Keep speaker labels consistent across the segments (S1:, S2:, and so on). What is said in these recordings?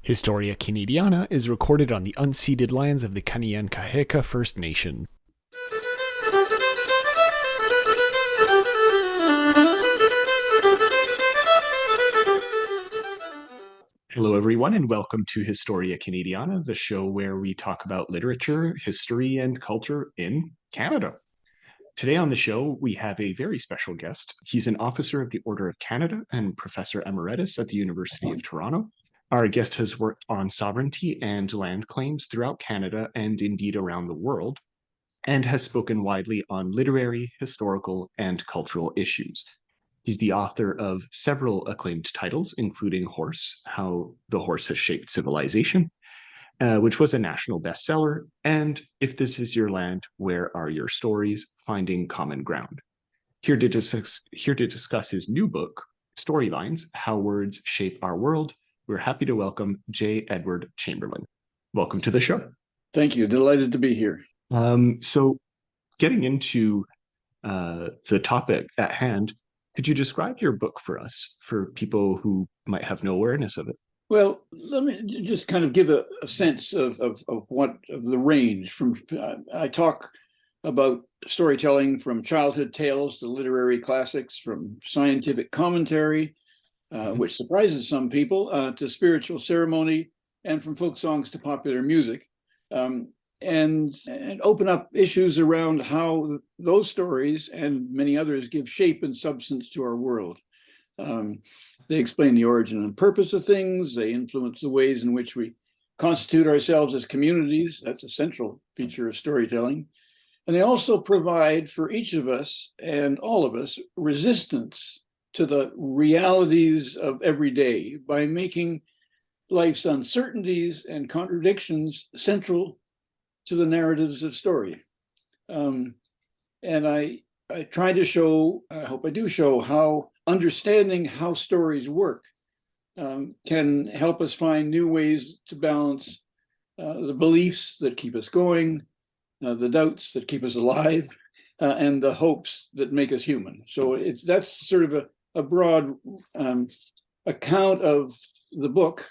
S1: Historia Canadiana is recorded on the unceded lands of the Kanien'kehá:ka First Nation. Hello, everyone, and welcome to Historia Canadiana, the show where we talk about literature, history, and culture in Canada. Today on the show, we have a very special guest. He's an officer of the Order of Canada and professor emeritus at the University of Toronto. Our guest has worked on sovereignty and land claims throughout Canada and indeed around the world, and has spoken widely on literary, historical, and cultural issues. He's the author of several acclaimed titles, including Horse, How the Horse Has Shaped Civilization, which was a national bestseller, and If This Is Your Land, Where Are Your Stories? Finding Common Ground. Here to discuss his new book, Storylines, How Words Shape Our World, we're happy to welcome J. Edward Chamberlin. Welcome to the show.
S2: Thank you. Delighted to be here.
S1: So getting into the topic at hand, could you describe your book for us, for people who might have no awareness of it?
S2: Well, let me just kind of give a sense of the range. I talk about storytelling from childhood tales to literary classics, from scientific commentary, which surprises some people, to spiritual ceremony, and from folk songs to popular music, and open up issues around how those stories and many others give shape and substance to our world. They explain the origin and purpose of things. They influence the ways in which we constitute ourselves as communities. That's a central feature of storytelling. And they also provide for each of us and all of us resistance to the realities of every day by making life's uncertainties and contradictions central to the narratives of story. And I try to show, I hope I do show, how understanding how stories work can help us find new ways to balance the beliefs that keep us going, the doubts that keep us alive, and the hopes that make us human. So that's sort of a broad account of the book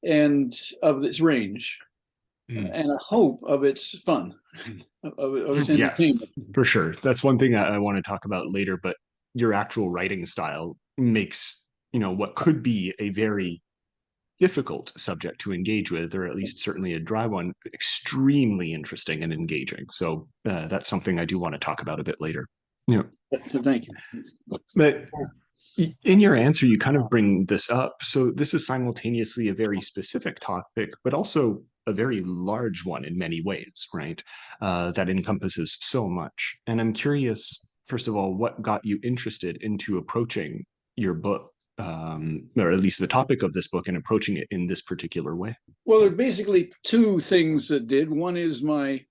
S2: and of its range, and a hope of its fun, of its entertainment.
S1: Yeah, for sure. That's one thing I want to talk about later, but your actual writing style makes, what could be a very difficult subject to engage with, or at least certainly a dry one, extremely interesting and engaging. So that's something I do want to talk about a bit later.
S2: Thank you.
S1: But in your answer, you kind of bring this up. So this is simultaneously a very specific topic, but also a very large one in many ways, right? That encompasses so much. And I'm curious, first of all, what got you interested into approaching your book, or at least the topic of this book, and approaching it in this particular way?
S2: Well, there are basically two things that did. One is my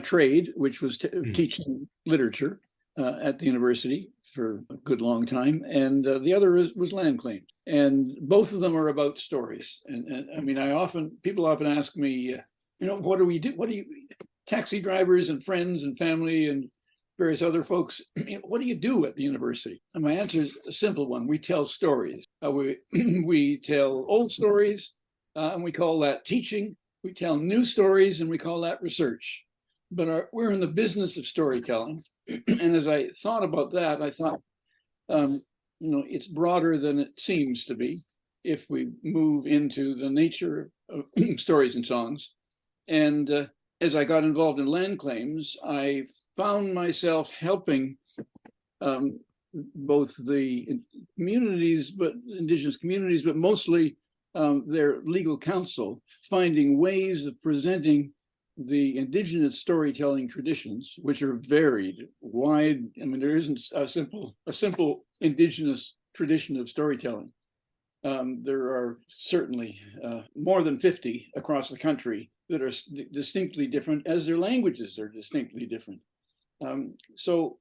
S2: trade, which was teaching literature at the university for a good long time, and the other was land claim, and both of them are about stories. And I mean, people often ask me, what do we do? What do you, taxi drivers and friends and family and various other folks, what do you do at the university? And my answer is a simple one: we tell stories. We tell old stories, and we call that teaching. We tell new stories, and we call that research. But we're in the business of storytelling. And as I thought about that, I thought, it's broader than it seems to be if we move into the nature of stories and songs. And as I got involved in land claims, I found myself helping both the communities, but Indigenous communities, but mostly their legal counsel, finding ways of presenting the Indigenous storytelling traditions, which are varied, wide. I mean, there isn't a simple Indigenous tradition of storytelling. There are certainly more than 50 across the country that are distinctly different, as their languages are distinctly different. So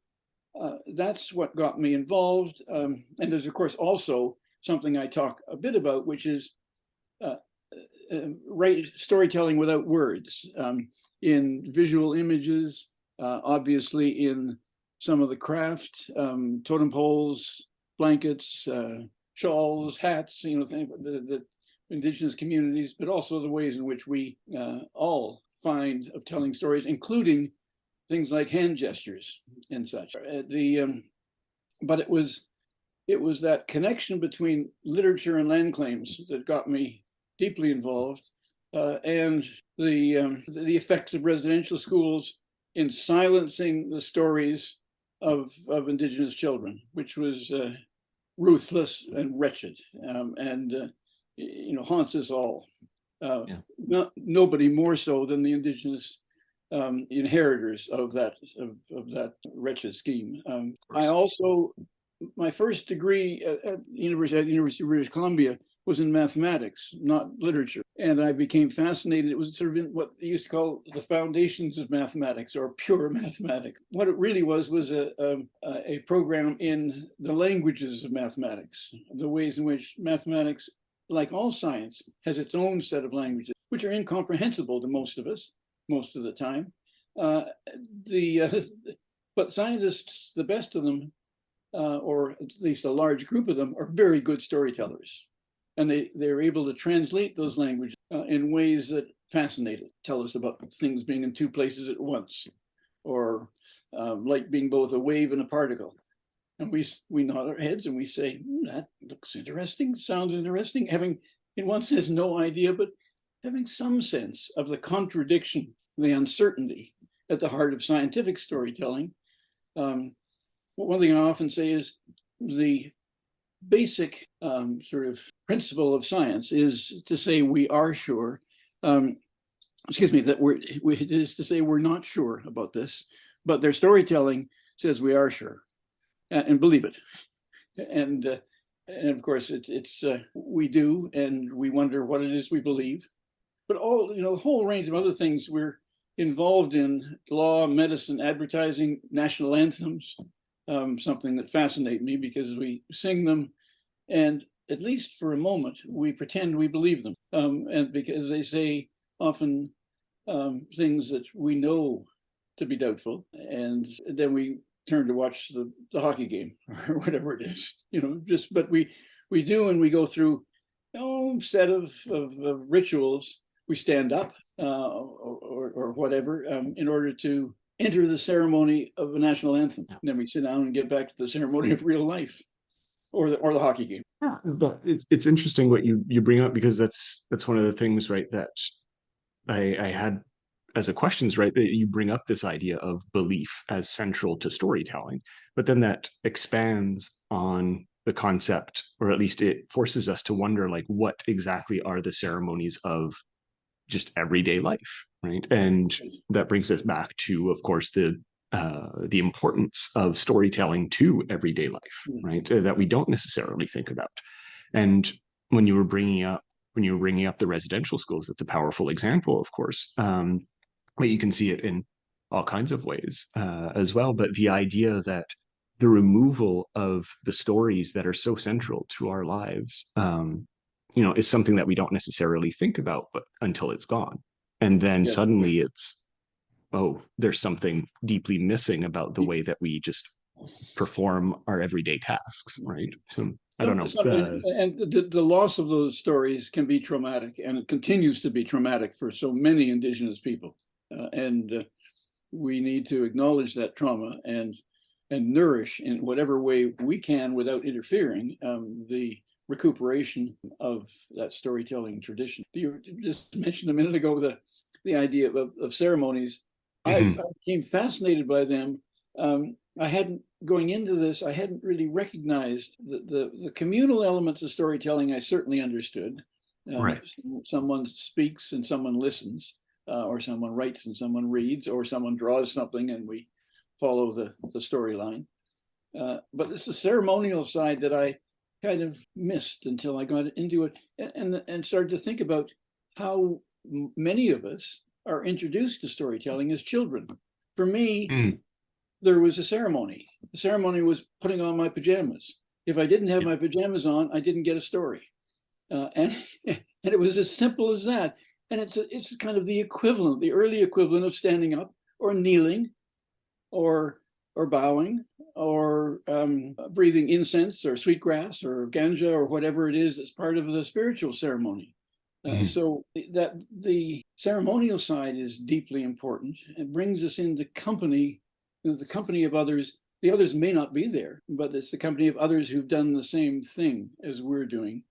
S2: that's what got me involved. And there's, of course, also something I talk a bit about, which is storytelling without words, in visual images, obviously in some of the craft, totem poles, blankets, shawls, hats, the indigenous communities, but also the ways in which we all find of telling stories, including things like hand gestures and such. But it was that connection between literature and land claims that got me deeply involved, and the effects of residential schools in silencing the stories of indigenous children, which was ruthless and wretched, and haunts us all. Nobody more so than the indigenous inheritors of that wretched scheme. I also, my first degree at the University of British Columbia was in mathematics, not literature. And I became fascinated. It was sort of in what they used to call the foundations of mathematics, or pure mathematics. What it really was a program in the languages of mathematics, the ways in which mathematics, like all science, has its own set of languages, which are incomprehensible to most of us, most of the time. But scientists, the best of them, or at least a large group of them, are very good storytellers. And they're able to translate those languages in ways that fascinate us. Tell us about things being in two places at once, or light being both a wave and a particle. And we nod our heads and we say, that looks interesting, sounds interesting, having, in one sense, no idea, but having some sense of the contradiction, the uncertainty at the heart of scientific storytelling. One thing I often say is the basic sort of principle of science is to say we are sure, that it is to say we're not sure about this, but their storytelling says we are sure, and believe it. And of course it's we do, and we wonder what it is we believe. But all, a whole range of other things we're involved in: law, medicine, advertising, national anthems, something that fascinates me because we sing them, and at least for a moment, we pretend we believe them. And because they say often things that we know to be doubtful, and then we turn to watch the hockey game or whatever it is, but we do, and we go through a set of rituals. We stand up or whatever in order to enter the ceremony of a national anthem. And then we sit down and get back to the ceremony of real life, or the hockey game.
S1: Yeah, but it's interesting what you bring up, because that's one of the things, right, that I had as a questions, right, that you bring up this idea of belief as central to storytelling, but then that expands on the concept, or at least it forces us to wonder, like, what exactly are the ceremonies of just everyday life, right? And that brings us back to, of course, the importance of storytelling to everyday life, right? That we don't necessarily think about. And when you were bringing up the residential schools, that's a powerful example, of course. But you can see it in all kinds of ways as well. But the idea that the removal of the stories that are so central to our lives, is something that we don't necessarily think about, but until it's gone. And then suddenly it's, oh, there's something deeply missing about the way that we just perform our everyday tasks, right? So I don't know.
S2: And the loss of those stories can be traumatic, and it continues to be traumatic for so many Indigenous people. And we need to acknowledge that trauma and nourish in whatever way we can, without interfering, the recuperation of that storytelling tradition. You just mentioned a minute ago the idea of ceremonies. I became fascinated by them. Going into this, I hadn't really recognized the communal elements of storytelling. I certainly understood.
S1: Right.
S2: Someone speaks and someone listens, or someone writes and someone reads, or someone draws something and we follow the storyline. But it's the ceremonial side that I kind of missed until I got into it and started to think about how many of us are introduced to storytelling as children. For me, there was a ceremony. The ceremony was putting on my pajamas. If I didn't have my pajamas on, I didn't get a story. And it was as simple as that. And it's kind of the early equivalent of standing up or kneeling or bowing or breathing incense or sweetgrass or ganja or whatever it is that's part of the spiritual ceremony. So that the ceremonial side is deeply important. It brings us into company, the company of others. The others may not be there, but it's the company of others who've done the same thing as we're doing.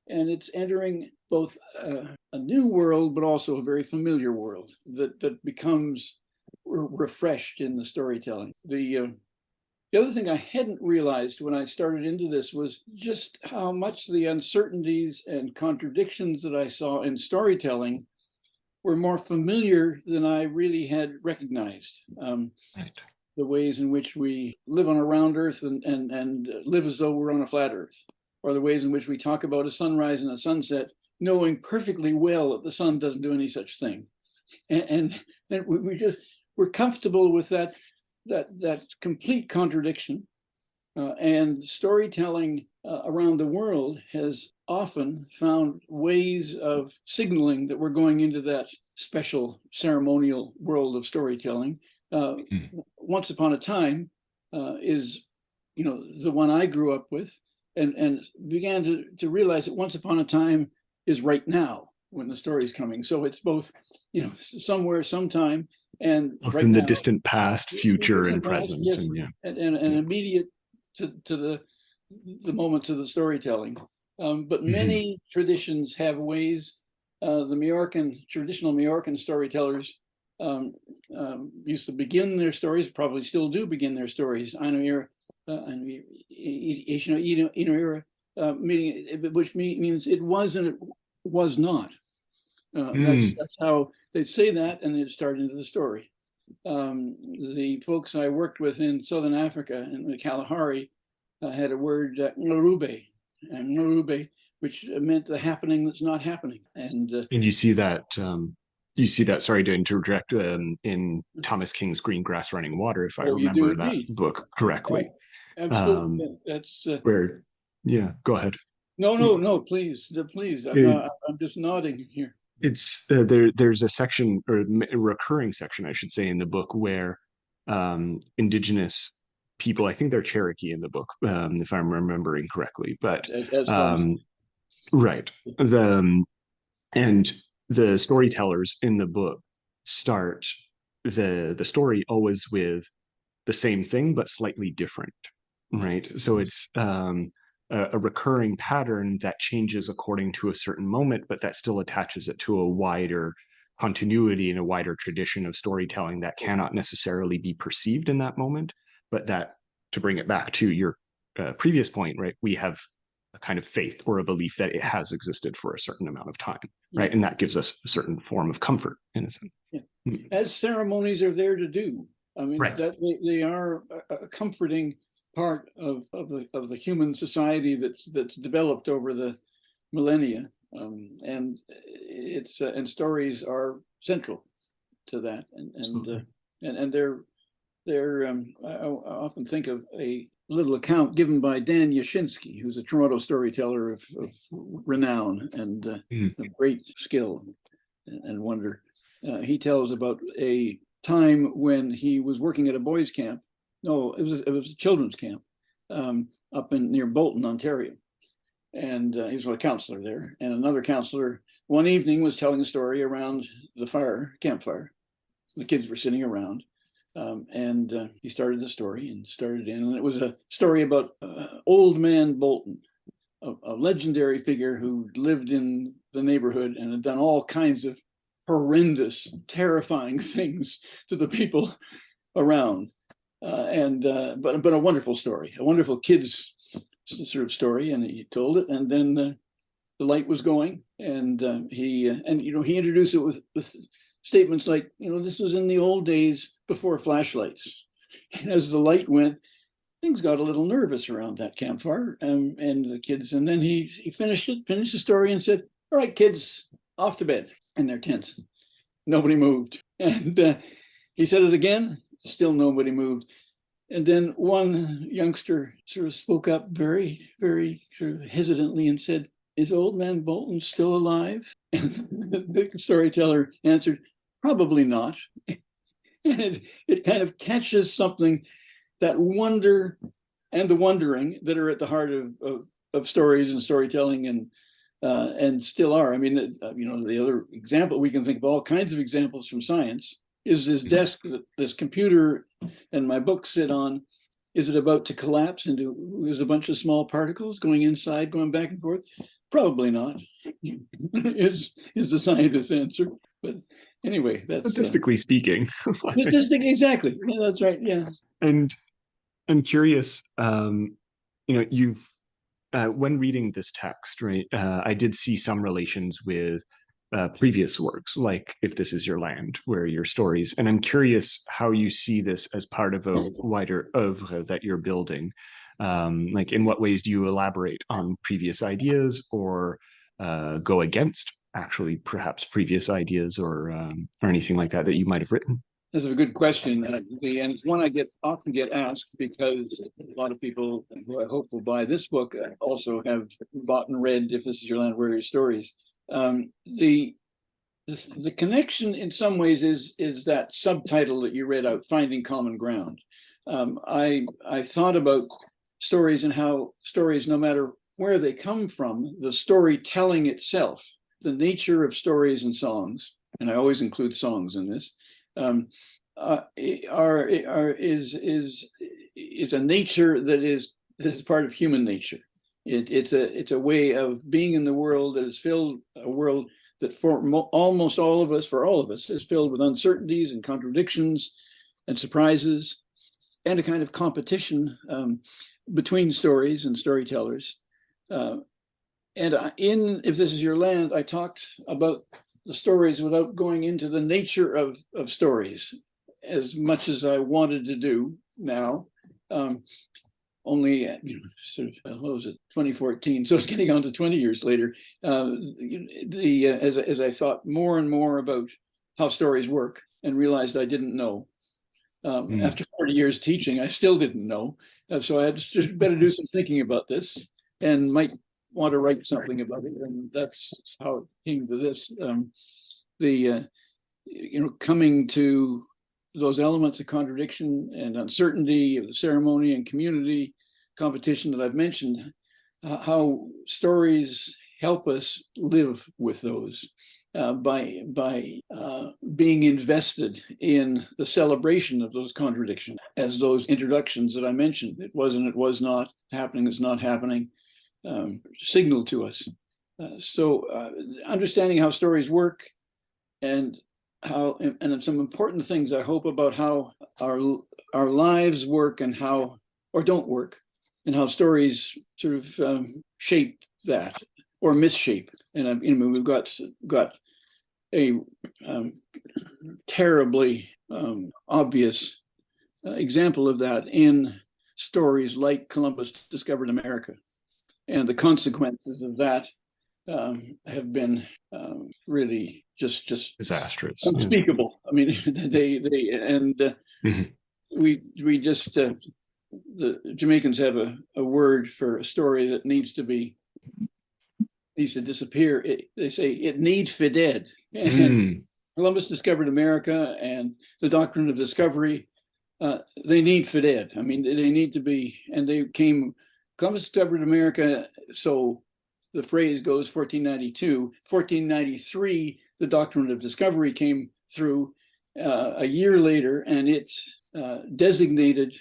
S2: And it's entering both a new world, but also a very familiar world that becomes refreshed in the storytelling. The other thing I hadn't realized when I started into this was just how much the uncertainties and contradictions that I saw in storytelling were more familiar than I really had recognized.
S1: Right.
S2: The ways in which we live on a round earth and live as though we're on a flat earth, or the ways in which we talk about a sunrise and a sunset, knowing perfectly well that the sun doesn't do any such thing. And we're comfortable with that complete contradiction. And storytelling around the world has often found ways of signaling that we're going into that special ceremonial world of storytelling. Once Upon a Time is, the one I grew up with, and began to realize that Once Upon a Time is right now when the story is coming. So it's both, somewhere, sometime, and
S1: both
S2: right
S1: in the
S2: now.
S1: distant past, future, and present,
S2: yes,
S1: and
S2: immediate to the moments of the storytelling. But many traditions have ways. The traditional Majorcan storytellers used to begin their stories, probably still do begin their stories, meaning, which means it was and it was not. That's how they'd say that, and they'd start into the story. The folks I worked with in Southern Africa, in the Kalahari, had a word, Ngurube, which meant the happening that's not happening. And
S1: you see that, sorry to interject, in Thomas King's Green Grass Running Water, if I remember that book correctly.
S2: Absolutely. That's
S1: where, go ahead.
S2: No, please. I'm just nodding here.
S1: It's there's a section, or a recurring section, I should say, in the book where indigenous people, I think they're Cherokee in the book, if I'm remembering correctly, but right, and the storytellers in the book start the story always with the same thing but slightly different, right? So it's a recurring pattern that changes according to a certain moment, but that still attaches it to a wider continuity and a wider tradition of storytelling that cannot necessarily be perceived in that moment, but that, to bring it back to your previous point, right, we have a kind of faith or a belief that it has existed for a certain amount of time, right? And that gives us a certain form of comfort, in a sense.
S2: As ceremonies are there to do. I mean, that they are a comforting part of the human society that's developed over the millennia, and stories are central to that, and they're I often think of a little account given by Dan Yashinsky, who's a Toronto storyteller of renown and of great skill and wonder. He tells about a time when he was working at a boys' camp. No, it was a children's camp up near Bolton, Ontario, and he was a counselor there. And another counselor one evening was telling a story around the campfire. The kids were sitting around, and he started the story and it was a story about Old Man Bolton, a legendary figure who lived in the neighborhood and had done all kinds of horrendous, terrifying things to the people around. But a wonderful story, a wonderful kids sort of story, and he told it, and then the light was going, and he introduced it with statements like, this was in the old days before flashlights. And as the light went, things got a little nervous around that campfire, and the kids, and then he finished the story and said, "All right, kids, off to bed," in their tents. Nobody moved, and he said it again. Still nobody moved. And then one youngster sort of spoke up very, very sort of hesitantly and said, "Is Old Man Bolton still alive?" And the storyteller answered, "Probably not." And it kind of catches something that wonder and the wondering that are at the heart of stories and storytelling, and still are. I mean, the other example, we can think of all kinds of examples from science, is this desk that this computer and my books sit on. Is it about to collapse into, there's a bunch of small particles going inside, going back and forth? Probably not, is the scientist's answer. But anyway, that's
S1: Statistically speaking.
S2: exactly. Yeah, that's right. Yeah.
S1: And I'm curious, you've when reading this text, right, I did see some relations with previous works, like If This Is Your Land, where your stories, and I'm curious how you see this as part of a wider oeuvre that you're building. Like, in what ways do you elaborate on previous ideas, or go against actually perhaps previous ideas, or anything like that you might have written?
S2: That's a good question, and it's one I often get asked, because a lot of people who I hope will buy this book also have bought and read If This Is Your Land, Where Are Your Stories. The connection in some ways is that subtitle that you read out, Finding Common Ground. I thought about stories and how stories, no matter where they come from, the storytelling itself, the nature of stories and songs, and I always include songs in this, is a nature that is part of human nature. It's a way of being in the world that is filled, a world that for almost all of us is filled with uncertainties and contradictions and surprises, and a kind of competition between stories and storytellers. And in If This Is Your Land, I talked about the stories without going into the nature of stories as much as I wanted to do now. Only sort of, what was it, 2014? So it's getting on to 20 years later. As I thought more and more about how stories work, and realized I didn't know. After 40 years teaching, I still didn't know. So I had to better do some thinking about this, and might want to write something about it. And that's how it came to this. Coming to those elements of contradiction and uncertainty of the ceremony and community competition that I've mentioned, how stories help us live with those by being invested in the celebration of those contradictions, as those introductions that I mentioned. It was and it was not, happening is not happening, signal to us. So understanding how stories work, and some important things I hope about how our lives work, and how, or don't work, and how stories sort of shape that or misshape. And we've got a terribly obvious example of that in stories like Columbus Discovered America, and the consequences of that have been really just
S1: disastrous,
S2: unspeakable. I mean, we just the Jamaicans have a word for a story that needs to disappear. They say it needs to be dead. And Columbus Discovered America and the doctrine of discovery, they need to be dead. I mean, they need to be, and Columbus discovered America, so the phrase goes 1492. 1493, the doctrine of discovery came through a year later, and it designated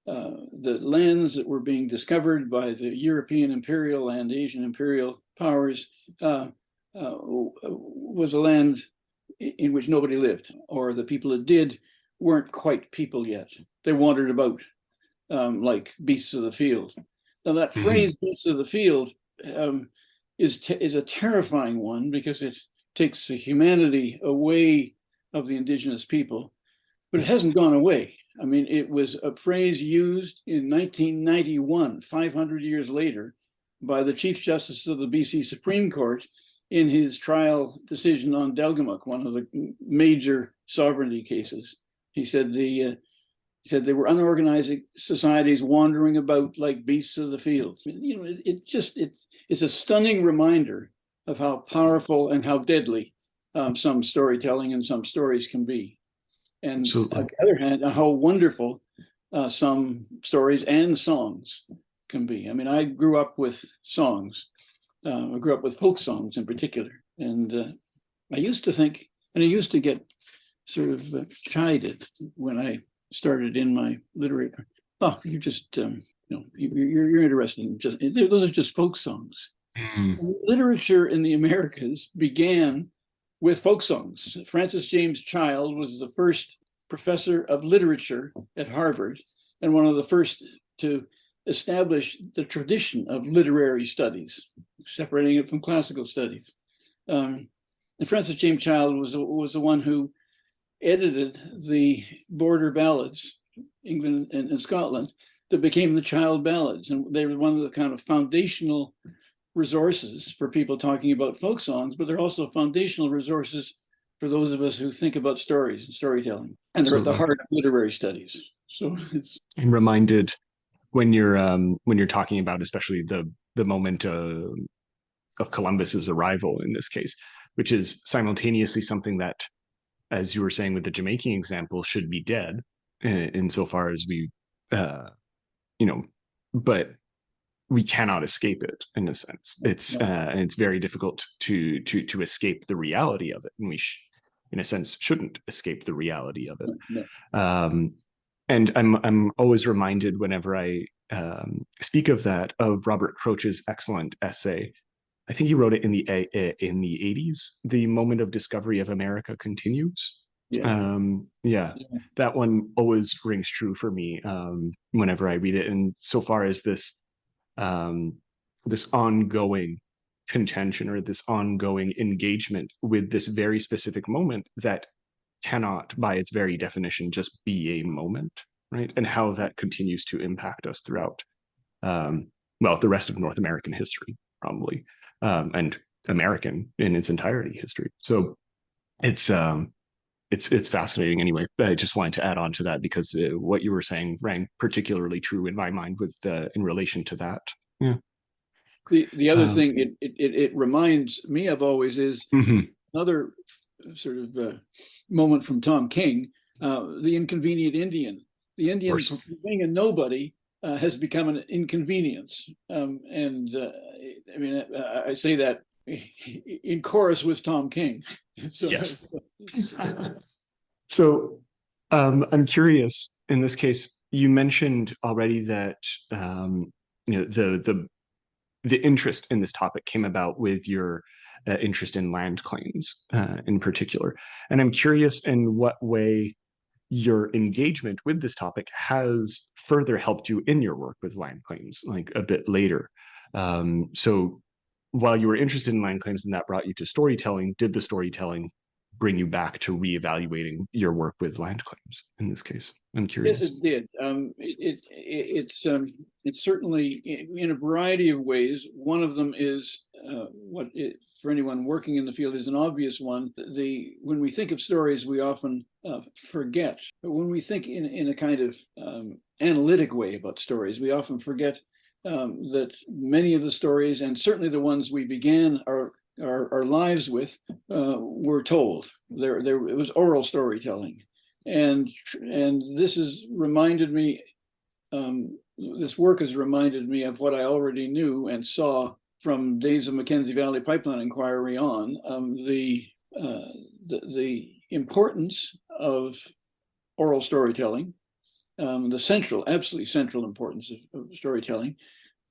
S2: the lands that were being discovered by the European imperial and Asian imperial powers was a land in which nobody lived, or the people that did weren't quite people yet. They wandered about like beasts of the field. Now that phrase, beasts of the field, is a terrifying one, because it takes the humanity away of the indigenous people, but it hasn't gone away. I mean, it was a phrase used in 1991, 500 years later, by the Chief Justice of the BC Supreme Court in his trial decision on Delgamuukw, one of the major sovereignty cases. He said they were unorganized societies wandering about like beasts of the field. You know, it's a stunning reminder of how powerful and how deadly some storytelling and some stories can be. And on the other hand, how wonderful some stories and songs can be. I mean, I grew up with songs. I grew up with folk songs in particular. And I used to think, and I used to get sort of chided when I started in my literary. Oh, you just, you're interested in just, those are just folk songs. Literature in the Americas began with folk songs. Francis James Child was the first professor of literature at Harvard and one of the first to establish the tradition of literary studies, separating it from classical studies. And Francis James Child was the one who edited the border ballads, England and Scotland, that became the Child Ballads. And they were one of the kind of foundational resources for people talking about folk songs, but they're also foundational resources for those of us who think about stories and storytelling. And they're at the heart of literary studies. So
S1: I'm reminded when you're talking about especially the moment of Columbus's arrival in this case, which is simultaneously something that, as you were saying with the Jamaican example, should be dead insofar as we, but we cannot escape it in a sense. And it's very difficult to escape the reality of it, and we, in a sense, shouldn't escape the reality of it. And I'm always reminded whenever I speak of that of Robert Croce's excellent essay. I think he wrote it in the 80s. The moment of discovery of America continues. That one always rings true for me whenever I read it. And so far as this ongoing contention or this ongoing engagement with this very specific moment that cannot, by its very definition, just be a moment, right? And how that continues to impact us throughout, the rest of North American history, probably, and American in its entirety history. So it's fascinating. Anyway, I just wanted to add on to that because what you were saying rang particularly true in my mind with in relation to that. Yeah.
S2: The other thing it reminds me of always is another sort of moment from Tom King, the inconvenient Indian. The Indian being a nobody has become an inconvenience. I mean, I say that in chorus with Tom King. So,
S1: yes. So I'm curious, in this case, you mentioned already that the interest in this topic came about with your interest in land claims in particular. And I'm curious in what way your engagement with this topic has further helped you in your work with land claims, like a bit later. So while you were interested in land claims and that brought you to storytelling, did the storytelling bring you back to reevaluating your work with land claims in this case? I'm curious.
S2: Yes, it did. It's certainly in a variety of ways. One of them is for anyone working in the field is an obvious one. When we think of stories, we often forget. But when we think in a kind of analytic way about stories, we often forget that many of the stories, and certainly the ones we began our lives with, were told. It was oral storytelling. And this has reminded me, this work has reminded me of what I already knew and saw from days of Mackenzie Valley Pipeline Inquiry on, the importance of oral storytelling, the absolutely central importance of storytelling.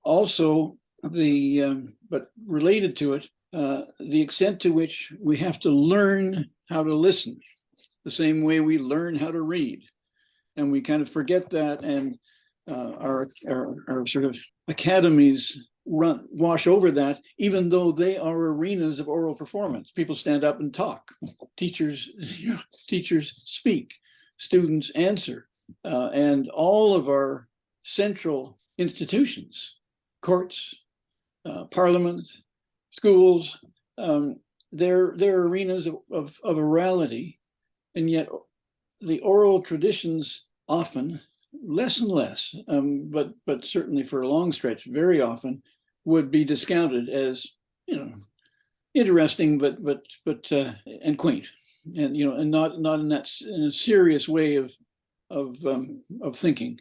S2: Also, but related to it, the extent to which we have to learn how to listen, the same way we learn how to read. And we kind of forget that, and our sort of academies wash over that, even though they are arenas of oral performance. People stand up and talk. Teachers speak. Students answer. And all of our central institutions, courts, parliament, schools, they're arenas of orality. And yet the oral traditions often, less and less, but certainly for a long stretch, very often, would be discounted as, interesting, but and quaint, and and not in a serious way of thinking.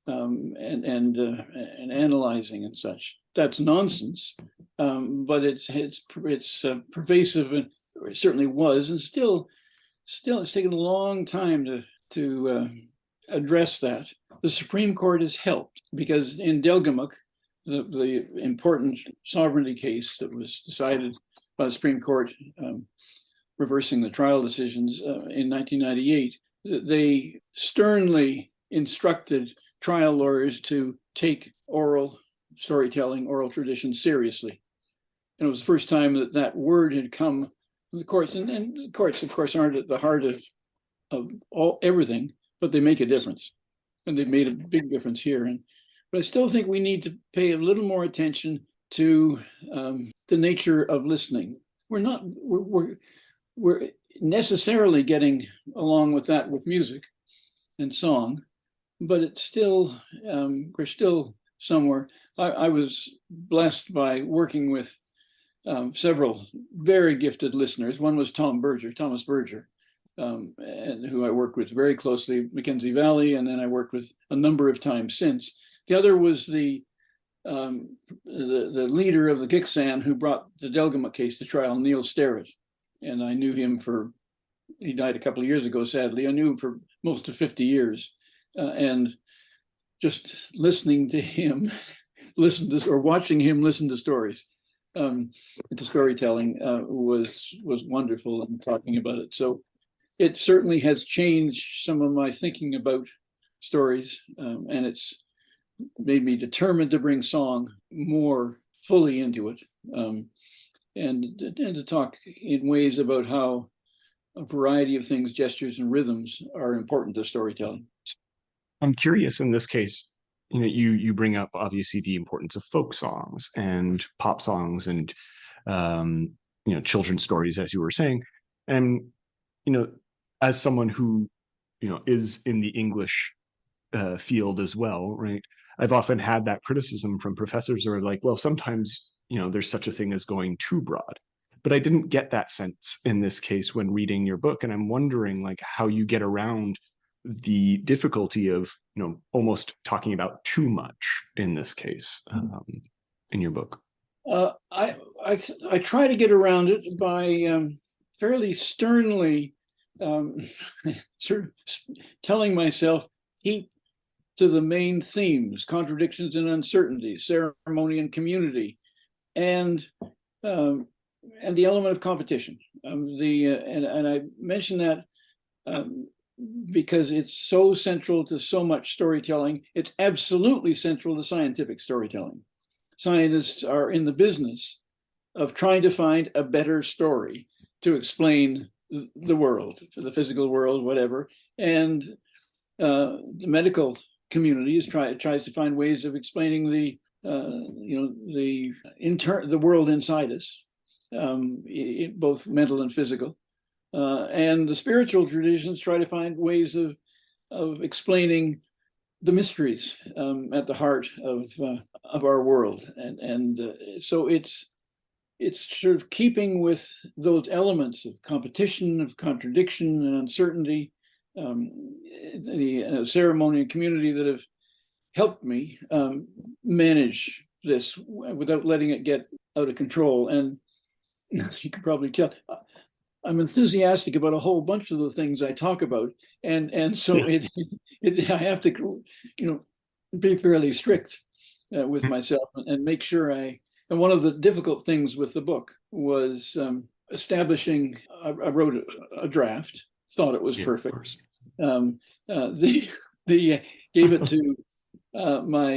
S2: and analyzing and such. That's nonsense, but it's pervasive, and it certainly was, and still it's taken a long time to address that. The Supreme Court has helped because in Delgamuukw, the important sovereignty case that was decided by the Supreme Court, reversing the trial decisions in 1998, they sternly instructed trial lawyers to take oral storytelling, oral tradition seriously. And it was the first time that that word had come from the courts. And the courts, of course, aren't at the heart of everything, but they make a difference. And they've made a big difference here. But I still think we need to pay a little more attention to the nature of listening. We're necessarily getting along with that with music and song, but it's still, we're still somewhere. I was blessed by working with several very gifted listeners. One was Thomas Berger, and who I worked with very closely, Mackenzie Valley, and then I worked with a number of times since. The other was the leader of the Giksan who brought the Delgamuukw case to trial, Neil Sterrett. And I knew him he died a couple of years ago, sadly. I knew him for most of 50 years. And just listening to him, watching him listen to stories, to storytelling was wonderful, and talking about it. So it certainly has changed some of my thinking about stories, and it's made me determined to bring song more fully into it, and to talk in ways about how a variety of things, gestures and rhythms, are important to storytelling.
S1: I'm curious in this case, you bring up obviously the importance of folk songs and pop songs and children's stories, as you were saying. And as someone who is in the English field as well, right? I've often had that criticism from professors who are like, well, sometimes there's such a thing as going too broad. But I didn't get that sense in this case when reading your book, and I'm wondering like how you get around the difficulty of almost talking about too much in this case in your book.
S2: I try to get around it by fairly sternly sort of telling myself, keep to the main themes: contradictions and uncertainties, ceremony and community, and the element of competition. And I mention that because it's so central to so much storytelling. It's absolutely central to scientific storytelling. Scientists are in the business of trying to find a better story to explain the world, for the physical world, whatever. And the medical community tries to find ways of explaining the world inside us, both mental and physical. And the spiritual traditions try to find ways of explaining the mysteries at the heart of our world, and so it's sort of keeping with those elements of competition, of contradiction, and uncertainty, the ceremony and community that have helped me manage this without letting it get out of control. And you can probably tell, I'm enthusiastic about a whole bunch of the things I talk about, and so I have to, be fairly strict with myself and make sure And one of the difficult things with the book was establishing. I wrote a draft, thought it was perfect. Gave it to my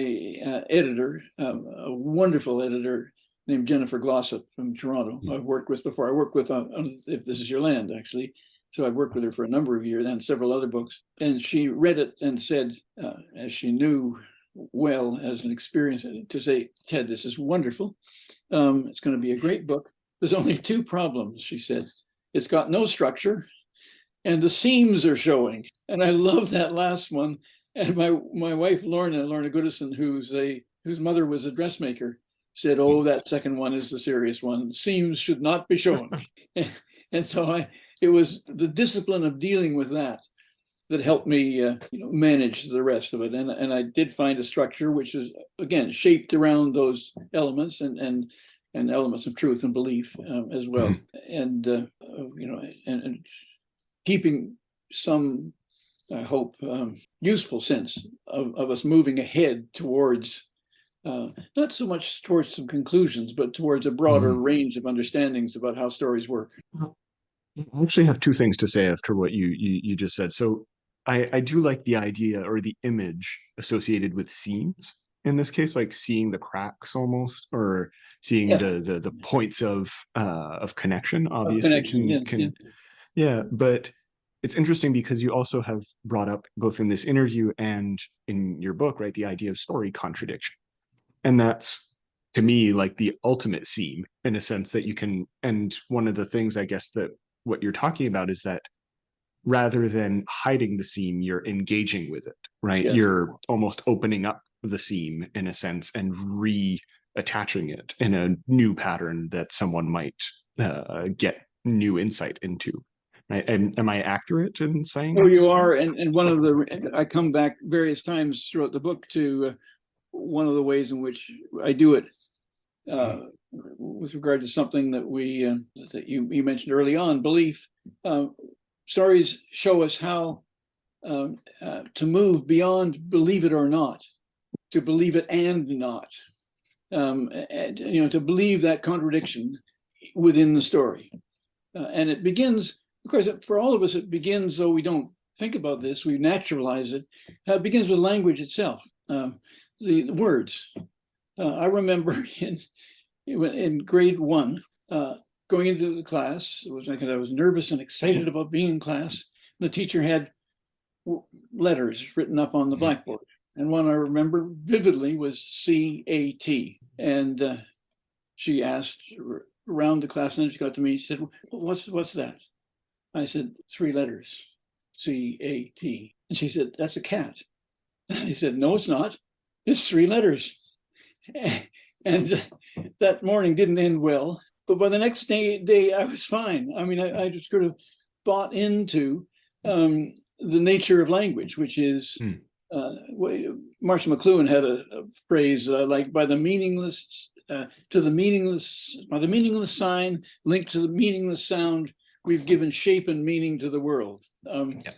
S2: editor, a wonderful editor named Jennifer Glossop from Toronto. I've worked with before. I worked with If This Is Your Land, actually. So I've worked with her for a number of years and several other books. And she read it and said, as she knew well as an experience, to say, Ted, this is wonderful. It's going to be a great book. There's only two problems, she said. It's got no structure and the seams are showing. And I love that last one. And my wife, Lorna Goodison, whose mother was a dressmaker, said, oh, that second one is the serious one. Seams should not be shown. And so it was the discipline of dealing with that that helped me manage the rest of it. And I did find a structure which is, again, shaped around those elements and elements of truth and belief as well. And and keeping some, I hope, useful sense of us moving ahead towards not so much towards some conclusions, but towards a broader range of understandings about how stories work.
S1: I actually have two things to say after what you just said. So I do like the idea or the image associated with seams in this case, like seeing the cracks almost, or seeing the points of connection. Obviously, yeah, but it's interesting because you also have brought up both in this interview and in your book, right, the idea of story contradiction. And that's, to me, like the ultimate seam in a sense that you can, and one of the things I guess that what you're talking about is that rather than hiding the seam, you're engaging with it, right?
S2: Yes.
S1: You're almost opening up the seam in a sense and reattaching it in a new pattern that someone might get new insight into. Right? And am I accurate in saying?
S2: Oh, you are. And one of the, I come back various times throughout the book to one of the ways in which I do it with regard to something that that you mentioned early on, belief. Stories show us how to move beyond believe it or not, to believe it and not, and, to believe that contradiction within the story. And it begins, of course, for all of us, it begins, though we don't think about this, we naturalize it. It begins with language itself, the words. I remember in grade 1, going into the class, it was like I was nervous and excited about being in class. The teacher had letters written up on the blackboard. And one I remember vividly was C-A-T. And she asked around the class, and then she got to me, she said, what's that? I said, 3 letters, C-A-T. And she said, that's a cat. And I said, no, it's not. It's 3 letters. And that morning didn't end well. But by the next day I was fine. I mean, I just sort of bought into the nature of language, which is, Marshall McLuhan had a phrase that I like, by the meaningless sign linked to the meaningless sound, we've given shape and meaning to the world. And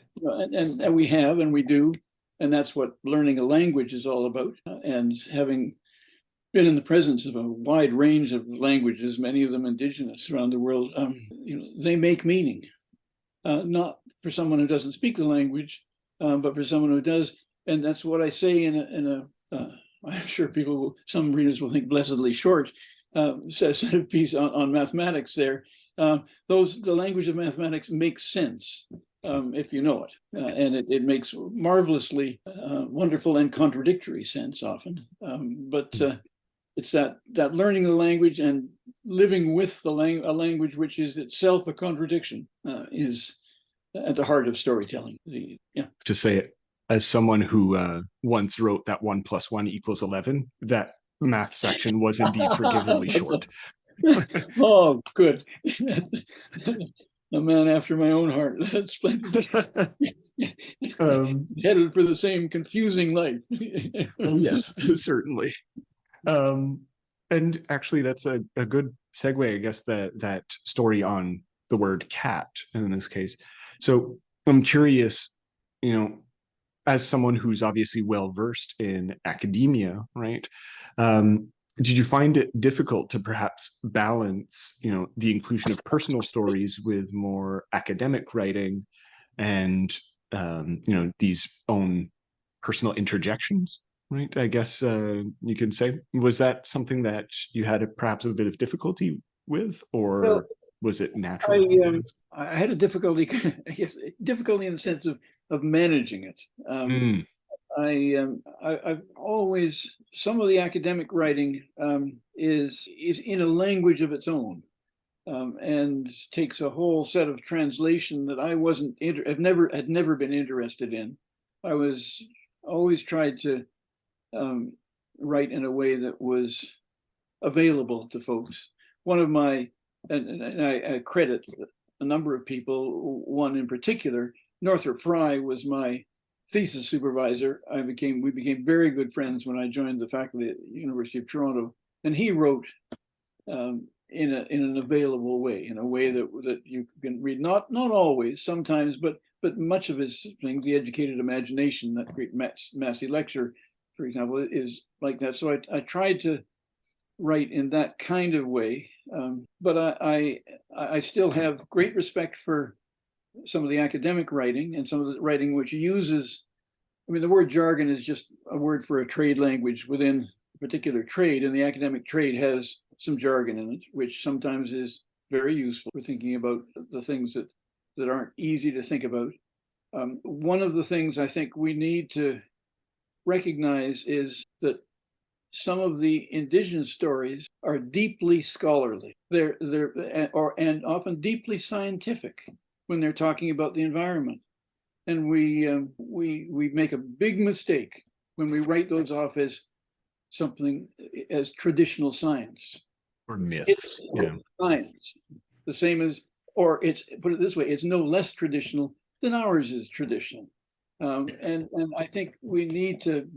S2: we have, and we do. And that's what learning a language is all about. And having been in the presence of a wide range of languages, many of them indigenous around the world, they make meaning, not for someone who doesn't speak the language, but for someone who does. And that's what I say in a I'm sure some readers will think blessedly short set of piece on mathematics there. The language of mathematics makes sense if you know it. And it makes marvelously wonderful and contradictory sense often. But it's that learning the language and living with a language which is itself a contradiction is at the heart of storytelling.
S1: To say it as someone who once wrote that 1 + 1 = 11, that math section was indeed forgivably short.
S2: Oh, good. A man after my own heart. That's splendid. Headed for the same confusing life.
S1: Yes, certainly. And actually, that's a good segue, I guess, that story on the word cat in this case. So I'm curious, as someone who's obviously well versed in academia, right? Did you find it difficult to perhaps balance, the inclusion of personal stories with more academic writing and, these own personal interjections, right? I guess you can say, was that something that you had perhaps a bit of difficulty with, or was it natural?
S2: I had a difficulty, I guess, difficulty in the sense of managing it. I've always, some of the academic writing is in a language of its own, and takes a whole set of translation that I had never been interested in. I was always tried to write in a way that was available to folks. One of my, and I credit a number of people, one in particular, Northrop Frye was my thesis supervisor. We became very good friends when I joined the faculty at the University of Toronto, and he wrote in an available way, in a way that you can read. Not always, sometimes, but much of his things, The Educated Imagination, that great Massey lecture, for example, is like that. So I tried to write in that kind of way, but I still have great respect for some of the academic writing and some of the writing which uses, I mean, the word jargon is just a word for a trade language within a particular trade, and the academic trade has some jargon in it, which sometimes is very useful for thinking about the things that aren't easy to think about. One of the things I think we need to recognize is that some of the indigenous stories are deeply scholarly. And often deeply scientific when they're talking about the environment. And we make a big mistake when we write those off as something, as traditional science.
S1: Or myths.
S2: It's science. The same as, or it's, put it this way, it's no less traditional than ours is traditional. And I think we need to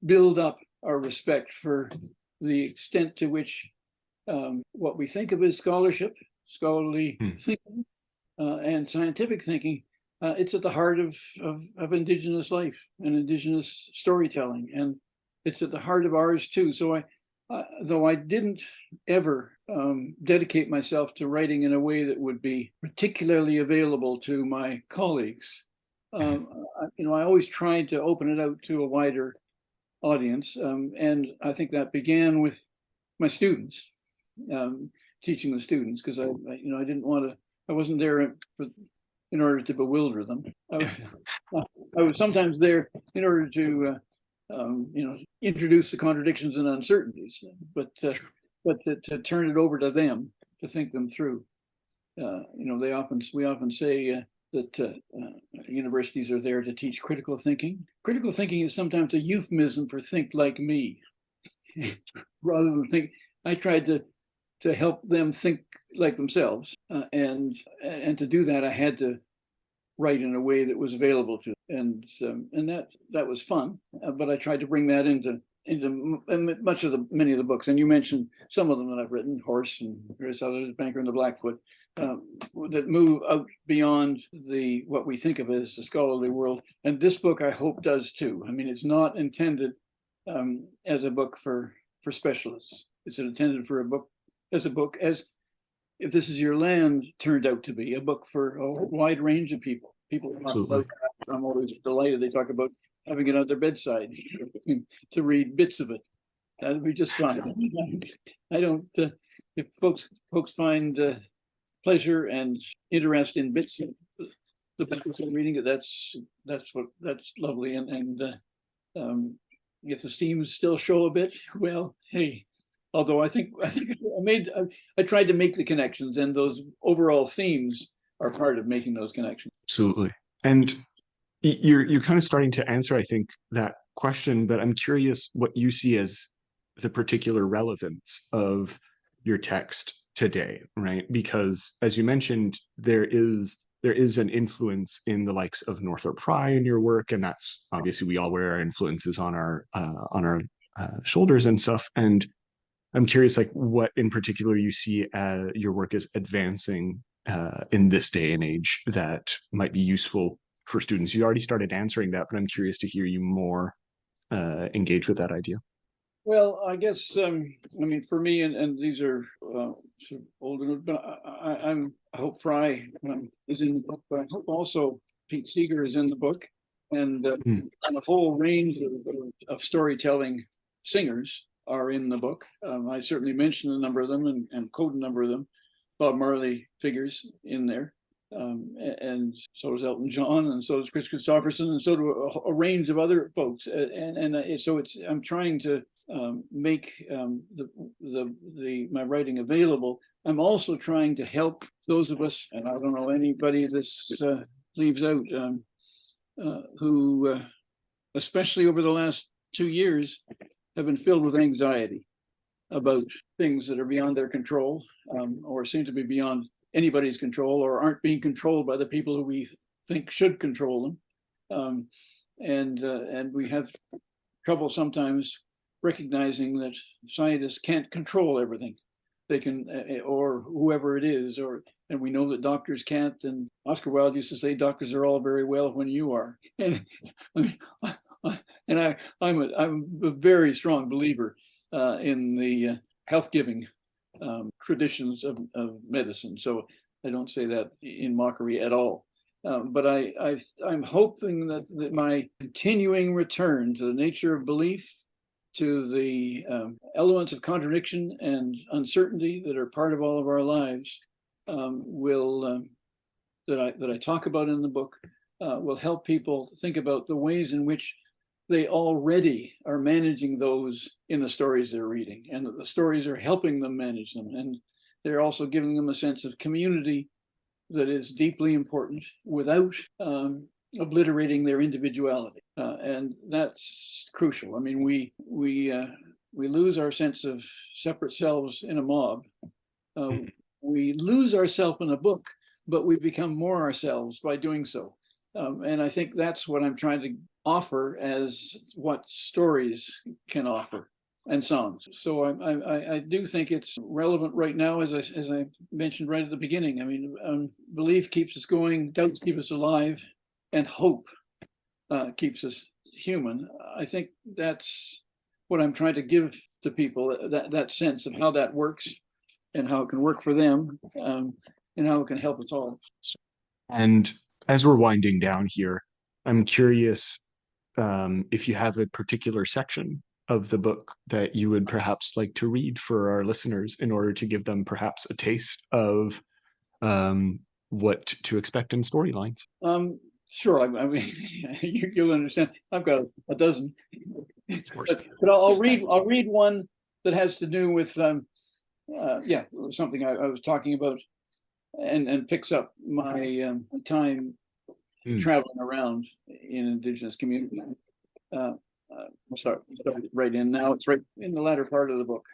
S2: build up our respect for the extent to which what we think of as scholarship, scholarly thinking, and scientific thinking, it's at the heart of Indigenous life and Indigenous storytelling, and it's at the heart of ours too. So though I didn't ever dedicate myself to writing in a way that would be particularly available to my colleagues, I always tried to open it out to a wider audience, and I think that began with my students, teaching the students, because I didn't want to. I wasn't there in order to bewilder them. I was sometimes there in order to introduce the contradictions and uncertainties, but to turn it over to them to think them through. We often say that universities are there to teach critical thinking. Critical thinking is sometimes a euphemism for think like me, rather than think. I tried to help them think like themselves, and to do that, I had to write in a way that was available to them. And that was fun. But I tried to bring that into many of the books. And you mentioned some of them that I've written, Horse and various others, Banker and the Blackfoot, that move out beyond what we think of as the scholarly world. And this book, I hope, does too. I mean, it's not intended as a book for specialists. It's intended for a book as If This Is Your Land turned out to be a book for a wide range of people. I'm always delighted they talk about having it at their bedside to read bits of it. That would be just fine. I don't. If folks find pleasure and interest in bits of the book of reading it, that's lovely. And if the themes still show a bit, well, hey. Although I think I tried to make the connections, and those overall themes are part of making those connections.
S1: Absolutely. And you're kind of starting to answer, I think, that question, but I'm curious what you see as the particular relevance of your text today, right? Because as you mentioned, there is an influence in the likes of Northrop Frye in your work, and that's obviously we all wear our influences on our shoulders and stuff. And I'm curious, like, what in particular you see your work as advancing in this day and age that might be useful for students. You already started answering that, but I'm curious to hear you more engage with that idea.
S2: Well, I guess for me, and these are sort of older, but I hope Frye is in the book, but I hope also Pete Seeger is in the book, and a whole range of storytelling singers are in the book. I certainly mentioned a number of them and quote a number of them. Bob Marley figures in there, and so does Elton John, and so does Chris Christopherson, and so do a range of other folks. So I'm trying to make my writing available. I'm also trying to help those of us, and I don't know anybody this leaves out, who, especially over the last 2 years, have been filled with anxiety about things that are beyond their control, or seem to be beyond anybody's control, or aren't being controlled by the people who we think should control them. And we have trouble sometimes recognizing that scientists can't control everything. They can, or whoever it is, and we know that doctors can't. And Oscar Wilde used to say, "Doctors are all very well when you are." And I'm a very strong believer in the health-giving traditions of medicine. So I don't say that in mockery at all. But I'm hoping that my continuing return to the nature of belief, to the elements of contradiction and uncertainty that are part of all of our lives, that I talk about in the book, will help people think about the ways in which they already are managing those in the stories they're reading, and that the stories are helping them manage them. And they're also giving them a sense of community that is deeply important without obliterating their individuality, and that's crucial. I mean, we lose our sense of separate selves in a mob. We lose ourselves in a book, but we become more ourselves by doing so. And I think that's what I'm trying to offer as what stories can offer, and songs. So I do think it's relevant right now, as I mentioned right at the beginning. I mean, belief keeps us going, doubts keep us alive, and hope keeps us human. I think that's what I'm trying to give to people, that sense of how that works and how it can work for them, and how it can help us all.
S1: And as we're winding down here, I'm curious if you have a particular section of the book that you would perhaps like to read for our listeners in order to give them perhaps a taste of what to expect in storylines.
S2: Sure. I mean, you'll understand. I've got a dozen, but I'll read one that has to do with something I was talking about, and picks up my time traveling around in Indigenous community. We'll start right in now. It's right in the latter part of the book.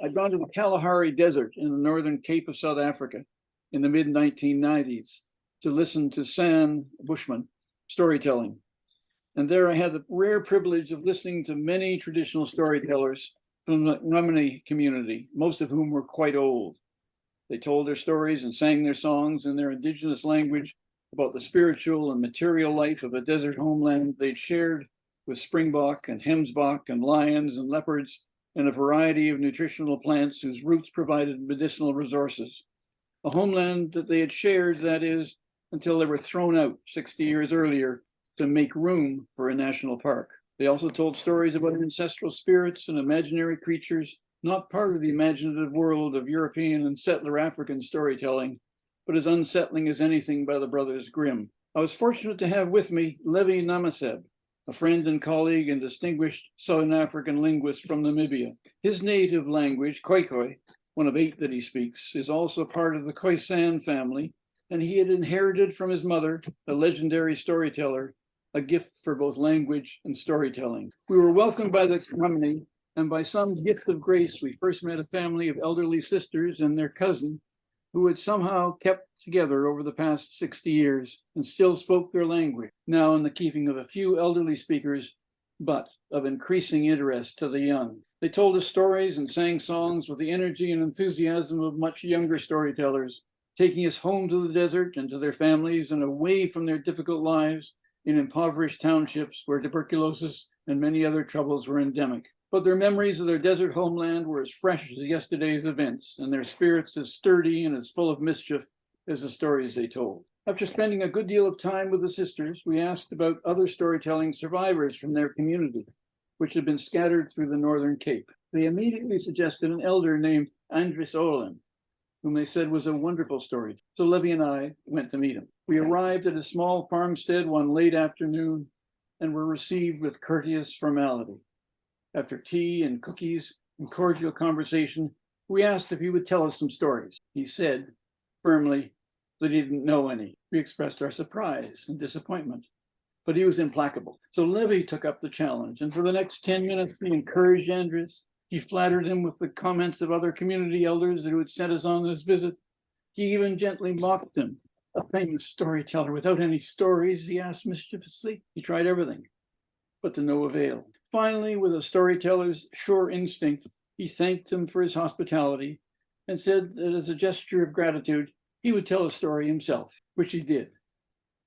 S2: I'd gone to the Kalahari Desert in the northern Cape of South Africa in the mid-1990s to listen to San Bushman storytelling. And there I had the rare privilege of listening to many traditional storytellers from the Ngami community, most of whom were quite old. They told their stories and sang their songs in their indigenous language about the spiritual and material life of a desert homeland they'd shared with springbok and hemsbok and lions and leopards and a variety of nutritional plants whose roots provided medicinal resources. A homeland that they had shared, that is, until they were thrown out 60 years earlier to make room for a national park. They also told stories about ancestral spirits and imaginary creatures, not part of the imaginative world of European and settler African storytelling, but as unsettling as anything by the Brothers Grimm. I was fortunate to have with me Levi Namaseb, a friend and colleague and distinguished Southern African linguist from Namibia. His native language, Khoikhoi, one of 8 that he speaks, is also part of the Khoisan family, and he had inherited from his mother, a legendary storyteller, a gift for both language and storytelling. We were welcomed by the Ngami, and by some gift of grace, we first met a family of elderly sisters and their cousin, who had somehow kept together over the past 60 years and still spoke their language, now in the keeping of a few elderly speakers, but of increasing interest to the young. They told us stories and sang songs with the energy and enthusiasm of much younger storytellers, taking us home to the desert and to their families and away from their difficult lives in impoverished townships where tuberculosis and many other troubles were endemic. But their memories of their desert homeland were as fresh as yesterday's events, and their spirits as sturdy and as full of mischief as the stories they told. After spending a good deal of time with the sisters, we asked about other storytelling survivors from their community, which had been scattered through the Northern Cape. They immediately suggested an elder named Andris Olin, whom they said was a wonderful story. So Levi and I went to meet him. We arrived at a small farmstead one late afternoon and were received with courteous formality. After tea and cookies and cordial conversation, we asked if he would tell us some stories. He said firmly that he didn't know any. We expressed our surprise and disappointment, but he was implacable. So Levi took up the challenge, and for the next 10 minutes, he encouraged Andris. He flattered him with the comments of other community elders who had sent us on this visit. He even gently mocked him a famous storyteller without any stories, he asked mischievously. He tried everything, but to no avail. Finally, with a storyteller's sure instinct, he thanked him for his hospitality and said that as a gesture of gratitude, he would tell a story himself, which he did,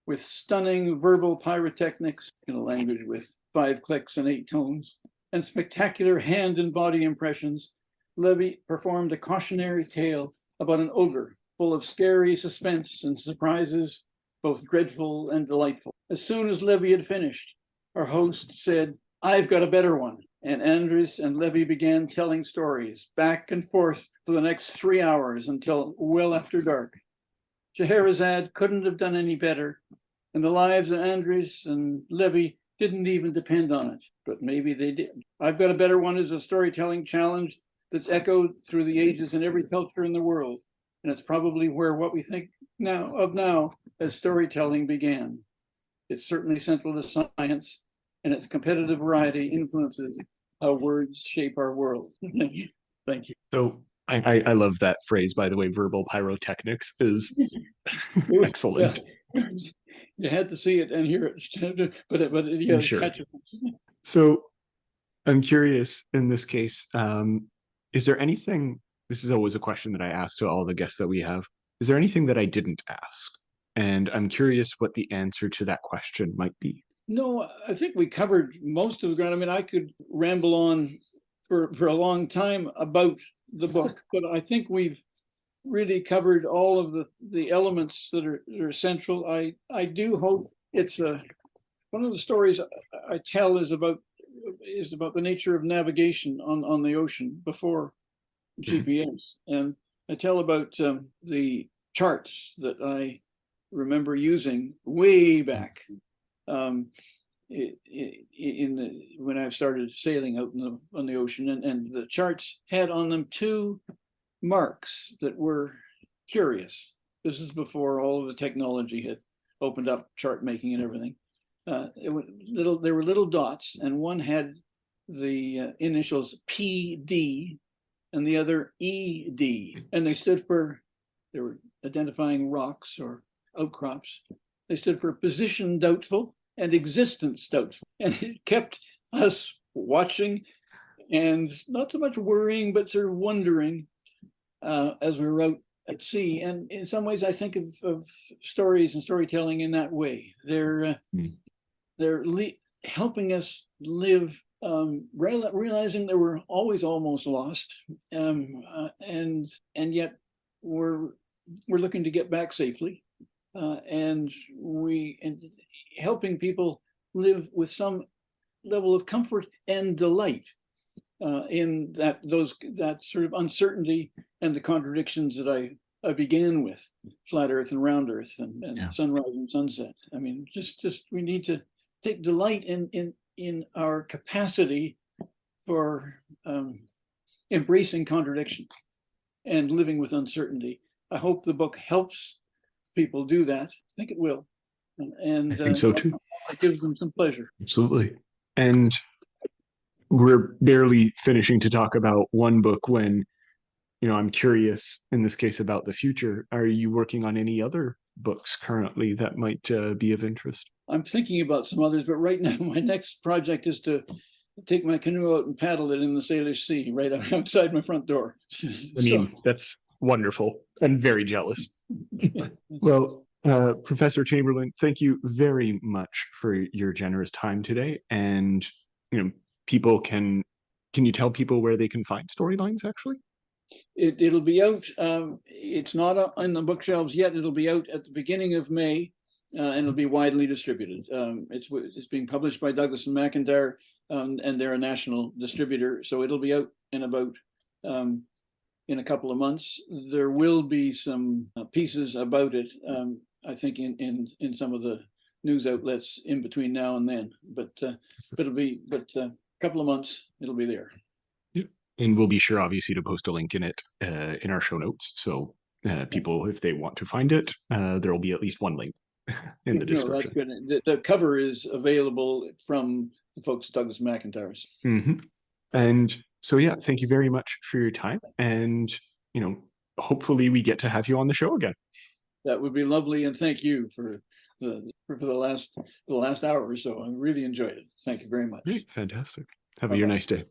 S2: with stunning verbal pyrotechnics in a language with 5 clicks and 8 tones, and spectacular hand and body impressions. Levy performed a cautionary tale about an ogre full of scary suspense and surprises, both dreadful and delightful. As soon as Levy had finished, our host said, "I've got a better one." And Andres and Levy began telling stories back and forth for the next 3 hours until well after dark. Scheherazade couldn't have done any better, and the lives of Andres and Levy didn't even depend on it, but maybe they did. I've Got a Better One is a storytelling challenge that's echoed through the ages in every culture in the world, and it's probably where what we think now as storytelling began. It's certainly central to science, and its competitive variety influences how words shape our world. Thank you.
S1: So I love that phrase, by the way. Verbal pyrotechnics is excellent.
S2: Yeah. You had to see it and hear it, but yeah,
S1: Sure.
S2: catch it.
S1: So I'm curious in this case, is there anything, this is always a question that I ask to all the guests that we have, is there anything that I didn't ask? And I'm curious what the answer to that question might be.
S2: No, I think we covered most of the ground. I mean, I could ramble on for a long time about the book, but I think we've really covered all of the elements that are central. I do hope it's one of the stories I tell is about the nature of navigation on the ocean before GPS, and I tell about the charts that I remember using way back when I started sailing out on the ocean, and the charts had on them 2 marks that were curious. This is before all of the technology had opened up chart making and everything. There were little dots, and one had the initials PD and the other ED, and they were identifying rocks or outcrops. They stood for position doubtful and existence doubtful, and it kept us watching and not so much worrying, but sort of wondering as we were out at sea. And in some ways, I think of stories and storytelling in that way. They're helping us live, realizing that we're always almost lost, and yet we're looking to get back safely, and helping people live with some level of comfort and delight in that sort of uncertainty and the contradictions that I began with, flat Earth and round Earth, and sunrise and sunset. I mean, just we need to take delight in our capacity for embracing contradiction and living with uncertainty. I hope the book helps people do that. I think it will. And
S1: I think so too.
S2: It gives them some pleasure.
S1: Absolutely. And we're barely finishing to talk about one book when, I'm curious in this case about the future. Are you working on any other books currently that might be of interest?
S2: I'm thinking about some others, but right now my next project is to take my canoe out and paddle it in the Salish Sea right outside my front door.
S1: I mean, that's wonderful. I'm very jealous. Well, Professor Chamberlin, thank you very much for your generous time today. And, people can you tell people where they can find Storylines actually?
S2: It'll be out. It's not on the bookshelves yet. It'll be out at the beginning of May, and it'll be widely distributed. It's being published by Douglas and McIntyre, and they're a national distributor. So it'll be out in about in a couple of months. There will be some pieces about it, I think, in some of the news outlets in between now and then. But it'll be a couple of months. It'll be there.
S1: And we'll be sure, obviously, to post a link in it in our show notes. So people, if they want to find it, there will be at least one link in the description.
S2: That's good. The cover is available from the folks at Douglas McIntyre's.
S1: Mm-hmm. And so, yeah, thank you very much for your time. And, hopefully we get to have you on the show again.
S2: That would be lovely, and thank you for the last hour or so. I really enjoyed it. Thank you very much.
S1: Great, fantastic. Have a
S2: Bye-bye.
S1: nice day.